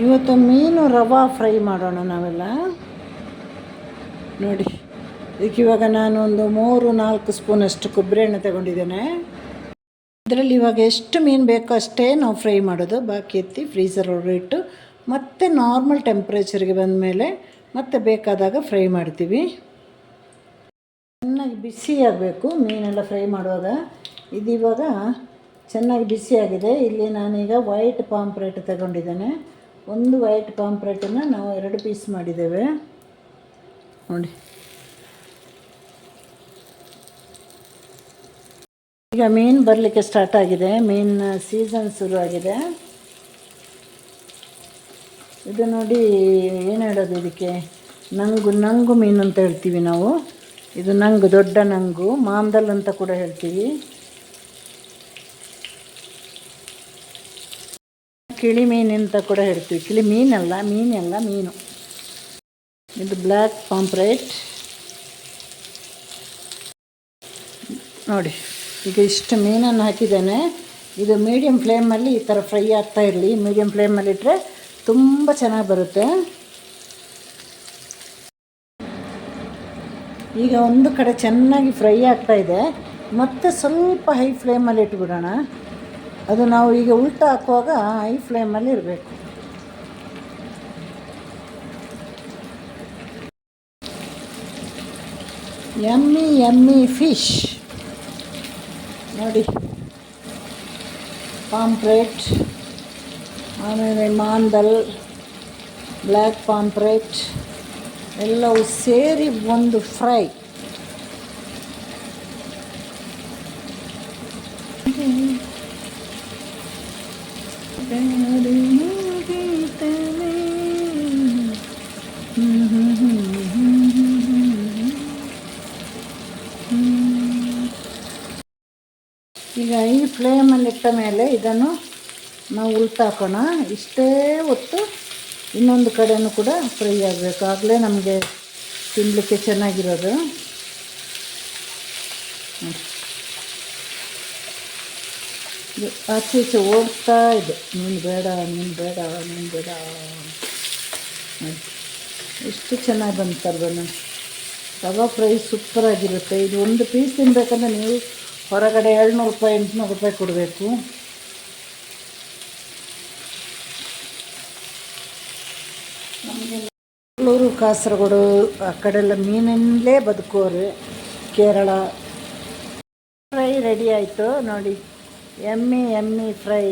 ಇವತ್ತು ಮೀನು ರವಾ ಫ್ರೈ ಮಾಡೋಣ ನಾವೆಲ್ಲ. ನೋಡಿ, ಇದಕ್ಕೆ ಇವಾಗ ನಾನು ಒಂದು 3-4 ಸ್ಪೂನಷ್ಟು ಕೊಬ್ಬರಿ ಎಣ್ಣೆ ತಗೊಂಡಿದ್ದೇನೆ. ಇದರಲ್ಲಿ ಇವಾಗ ಎಷ್ಟು ಮೀನು ಬೇಕೋ ಅಷ್ಟೇ ನಾವು ಫ್ರೈ ಮಾಡೋದು. ಬಾಕಿ ಎತ್ತಿ ಫ್ರೀಝರ್ ಒಳಗೆ ಇಟ್ಟು ಮತ್ತೆ ನಾರ್ಮಲ್ ಟೆಂಪ್ರೇಚರ್ಗೆ ಬಂದ ಮೇಲೆ ಮತ್ತೆ ಬೇಕಾದಾಗ ಫ್ರೈ ಮಾಡ್ತೀವಿ. ಚೆನ್ನಾಗಿ ಬಿಸಿಯಾಗಬೇಕು ಮೀನೆಲ್ಲ ಫ್ರೈ ಮಾಡುವಾಗ. ಇದು ಇವಾಗ ಚೆನ್ನಾಗಿ ಬಿಸಿಯಾಗಿದೆ. ಇಲ್ಲಿ ನಾನೀಗ ವೈಟ್ ಪಾಂಪ್ರೇಟ್ ತಗೊಂಡಿದ್ದೇನೆ. ಒಂದು ವೈಟ್ ಪಾಂಪ್ರೇಟನ್ನು ನಾವು 2 ಪೀಸ್ ಮಾಡಿದ್ದೇವೆ ನೋಡಿ. ಈಗ ಮೀನು ಬರಲಿಕ್ಕೆ ಸ್ಟಾರ್ಟ್ ಆಗಿದೆ, ಮೀನಿನ ಸೀಸನ್ ಶುರುವಾಗಿದೆ. ಇದು ನೋಡಿ, ಏನು ಹೇಳೋದು ಇದಕ್ಕೆ, ನಂಗು ಮೀನು ಅಂತ ಹೇಳ್ತೀವಿ ನಾವು. ಇದು ನಂಗು, ದೊಡ್ಡ ನಂಗು, ಮಾಂದಲ್ ಅಂತ ಕೂಡ ಹೇಳ್ತೀವಿ. ಕಿಳಿ ಮೀನು ಅಂತ ಕೂಡ ಹೇಳ್ತೀವಿ. ಕಿಳಿ ಮೀನಲ್ಲ, ಮೀನು. ಇದು ಬ್ಲ್ಯಾಕ್ ಪಾಂಪ್ರೇಟ್ ನೋಡಿ. ಈಗ ಇಷ್ಟು ಮೀನನ್ನು ಹಾಕಿದ್ದೇನೆ. ಇದು ಮೀಡಿಯಮ್ ಫ್ಲೇಮಲ್ಲಿ ಈ ಥರ ಫ್ರೈ ಆಗ್ತಾ ಇರಲಿ. ಮೀಡಿಯಮ್ ಫ್ಲೇಮಲ್ಲಿ ಇಟ್ಟರೆ ತುಂಬ ಚೆನ್ನಾಗಿ ಬರುತ್ತೆ. ಈಗ ಒಂದು ಕಡೆ ಚೆನ್ನಾಗಿ ಫ್ರೈ ಆಗ್ತಾ ಇದೆ, ಮತ್ತು ಸ್ವಲ್ಪ ಹೈ ಫ್ಲೇಮಲ್ಲಿ ಇಟ್ಬಿಡೋಣ. ಅದು ನಾವು ಈಗ ಉಲ್ಟಾ ಹಾಕುವಾಗ ಹೈ ಫ್ಲೇಮಲ್ಲಿ ಇರಬೇಕು. ಯಮ್ಮಿ ಫಿಶ್ ನೋಡಿ. ಪಾಂಪ್ರೇಟ್, ಆಮೇಲೆ ಮಾಂದಲ್, ಬ್ಲ್ಯಾಕ್ ಪಾಂಪ್ರೇಟ್ ಎಲ್ಲವೂ ಸೇರಿ ಒಂದು ಫ್ರೈ. ಈಗ ಈ ಫ್ಲೇಮಲ್ಲಿ ಇಟ್ಟ ಮೇಲೆ ಇದನ್ನು ನಾವು ಉಲ್ಟಾಕೋಣ. ಇಷ್ಟೇ ಹೊತ್ತು ಇನ್ನೊಂದು ಕಡೆಯೂ ಕೂಡ ಫ್ರೈ ಆಗಬೇಕು, ಆಗಲೇ ನಮಗೆ ತಿನ್ನಲಿಕ್ಕೆ ಚೆನ್ನಾಗಿರೋದು. ಆಚೆ ಈಚೆ ಓಡ್ತಾ ಇದೆ, ನೀನು ಬೇಡ ಎಷ್ಟು ಚೆನ್ನಾಗಿ ಬಂತಾರೆ ನೋಡಿ. ರವಾ ಫ್ರೈ ಸೂಪರಾಗಿರುತ್ತೆ. ಇದು ಒಂದು ಪೀಸ್ ತಿನ್ನಬೇಕಂದ್ರೆ ನೀವು ಹೊರಗಡೆ 700 ರೂಪಾಯಿ 800 ರೂಪಾಯಿ ಕೊಡಬೇಕು. ನಮಗೆ ಬೆಂಗಳೂರು, ಕಾಸರಗೋಡು ಆ ಕಡೆಲ್ಲ ಮೀನಿನಲ್ಲೇ ಬದುಕೋರು. ಕೇರಳ ಫ್ರೈ ರೆಡಿ ಆಯಿತು ನೋಡಿ. Yummy fry.